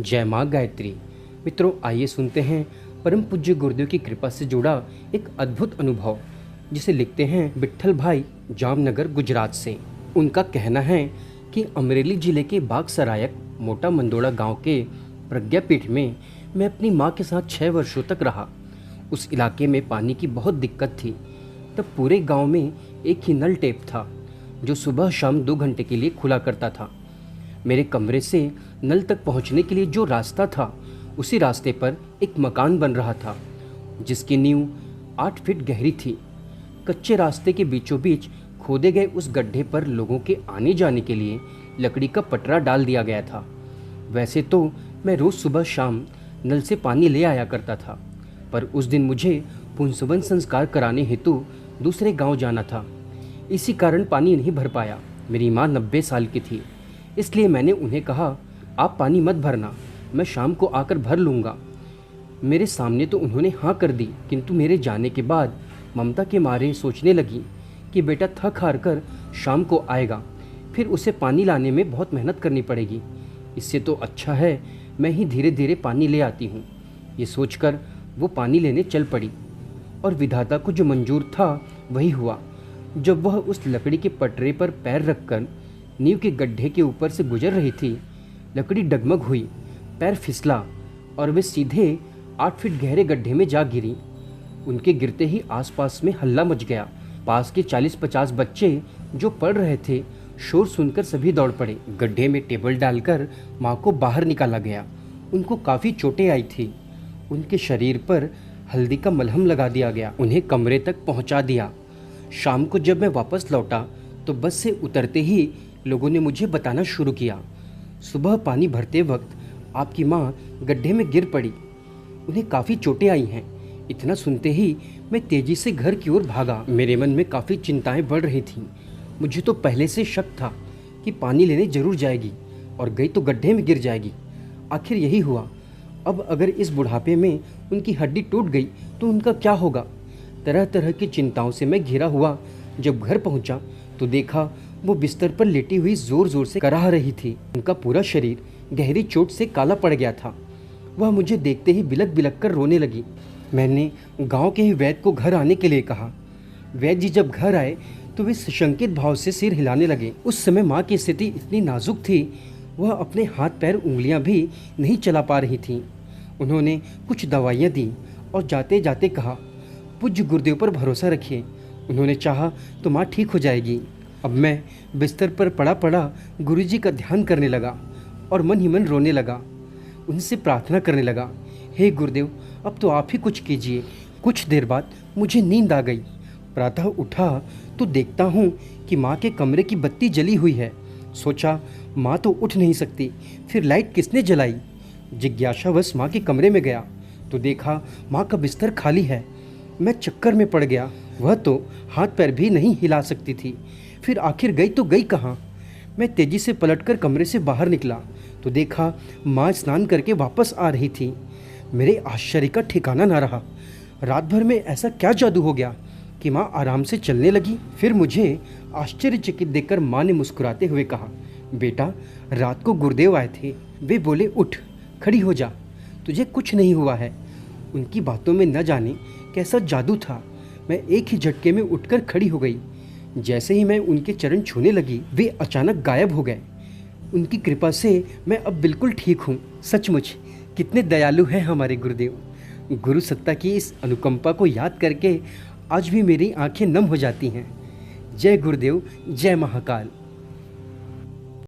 जय माँ गायत्री। मित्रों, आइए सुनते हैं परम पूज्य गुरुदेव की कृपा से जुड़ा एक अद्भुत अनुभव, जिसे लिखते हैं विट्ठल भाई जामनगर गुजरात से। उनका कहना है कि अमरेली जिले के बागसरायक मोटा मंदोड़ा गांव के प्रज्ञापीठ में मैं अपनी माँ के साथ 6 वर्षों तक रहा। उस इलाके में पानी की बहुत दिक्कत थी। तब पूरे गांव में एक ही नल टेप था जो सुबह शाम 2 घंटे के लिए खुला करता था। मेरे कमरे से नल तक पहुंचने के लिए जो रास्ता था, उसी रास्ते पर एक मकान बन रहा था जिसकी नींव 8 फीट गहरी थी। कच्चे रास्ते के बीचों बीच खोदे गए उस गड्ढे पर लोगों के आने जाने के लिए लकड़ी का पटरा डाल दिया गया था। वैसे तो मैं रोज़ सुबह शाम नल से पानी ले आया करता था, पर उस दिन मुझे पुंसवन संस्कार कराने हेतु दूसरे गांव जाना था। इसी कारण पानी नहीं भर पाया। मेरी माँ 90 साल की थी, इसलिए मैंने उन्हें कहा, आप पानी मत भरना, मैं शाम को आकर भर लूँगा। मेरे सामने तो उन्होंने हाँ कर दी, किंतु मेरे जाने के बाद ममता के मारे सोचने लगी कि बेटा थक हार कर शाम को आएगा, फिर उसे पानी लाने में बहुत मेहनत करनी पड़ेगी। इससे तो अच्छा है मैं ही धीरे धीरे पानी ले आती हूँ। ये सोचकर वो पानी लेने चल पड़ी और विधाता को जो मंजूर था वही हुआ। जब वह उस लकड़ी के पटरे पर पैर रखकर नींव के गड्ढे के ऊपर से गुजर रही थी, लकड़ी डगमग हुई, पैर फिसला और वे सीधे 8 फीट गहरे गड्ढे में जा गिरी। उनके गिरते ही आसपास में हल्ला मच गया। पास के 40-50 बच्चे जो पढ़ रहे थे, शोर सुनकर सभी दौड़ पड़े। गड्ढे में टेबल डालकर माँ को बाहर निकाला गया। उनको काफ़ी चोटें आई थी। उनके शरीर पर हल्दी का मलहम लगा दिया गया। उन्हें कमरे तक पहुँचा दिया। शाम को जब मैं वापस लौटा तो बस से उतरते ही लोगों ने मुझे बताना शुरू किया, सुबह पानी भरते वक्त आपकी माँ गड्ढे में गिर पड़ी, उन्हें काफ़ी चोटें आई हैं। इतना सुनते ही मैं तेज़ी से घर की ओर भागा। मेरे मन में काफ़ी चिंताएं बढ़ रही थीं। मुझे तो पहले से शक था कि पानी लेने जरूर जाएगी और गई तो गड्ढे में गिर जाएगी। आखिर यही हुआ। अब अगर इस बुढ़ापे में उनकी हड्डी टूट गई तो उनका क्या होगा। तरह तरह की चिंताओं से मैं घिरा हुआ जब घर पहुंचा तो देखा वो बिस्तर पर लेटी हुई ज़ोर ज़ोर से कराह रही थी। उनका पूरा शरीर गहरी चोट से काला पड़ गया था। वह मुझे देखते ही बिलक बिलक कर रोने लगी। मैंने गांव के ही वैद्य को घर आने के लिए कहा। वैद्य जी जब घर आए तो वे सशंकित भाव से सिर हिलाने लगे। उस समय माँ की स्थिति इतनी नाजुक थी, वह अपने हाथ पैर उंगलियां भी नहीं चला पा रही थीं। उन्होंने कुछ दवाइयाँ दी और जाते जाते कहा, पूज्य गुरुदेव पर भरोसा रखिए, उन्होंने चाहा तो माँ ठीक हो जाएगी। अब मैं बिस्तर पर पड़ा पड़ा गुरुजी का ध्यान करने लगा और मन ही मन रोने लगा। उनसे प्रार्थना करने लगा, हे गुरुदेव, अब तो आप ही कुछ कीजिए। कुछ देर बाद मुझे नींद आ गई। प्रातः उठा तो देखता हूँ कि माँ के कमरे की बत्ती जली हुई है। सोचा माँ तो उठ नहीं सकती, फिर लाइट किसने जलाई। जिज्ञासावश माँ के कमरे में गया तो देखा माँ का बिस्तर खाली है। मैं चक्कर में पड़ गया। वह तो हाथ पैर भी नहीं हिला सकती थी। फिर आखिर गई तो गई कहाँ। मैं तेजी से पलटकर कमरे से बाहर निकला तो देखा माँ स्नान करके वापस आ रही थी। मेरे आश्चर्य का ठिकाना ना रहा। रात भर में ऐसा क्या जादू हो गया कि माँ आराम से चलने लगी। फिर मुझे आश्चर्यचकित देखकर माँ ने मुस्कुराते हुए कहा, बेटा, रात को गुरुदेव आए थे, वे बोले उठ, खड़ी हो जा, तुझे कुछ नहीं हुआ है। उनकी बातों में न जाने कैसा जादू था। मैं एक ही झटके में उठकर खड़ी हो गई। जैसे ही मैं उनके चरण छूने लगी, वे अचानक गायब हो गए। उनकी कृपा से मैं अब बिल्कुल ठीक हूँ। सचमुच कितने दयालु हैं हमारे गुरुदेव। गुरु सत्ता की इस अनुकंपा को याद करके आज भी मेरी आंखें नम हो जाती हैं। जय गुरुदेव, जय महाकाल।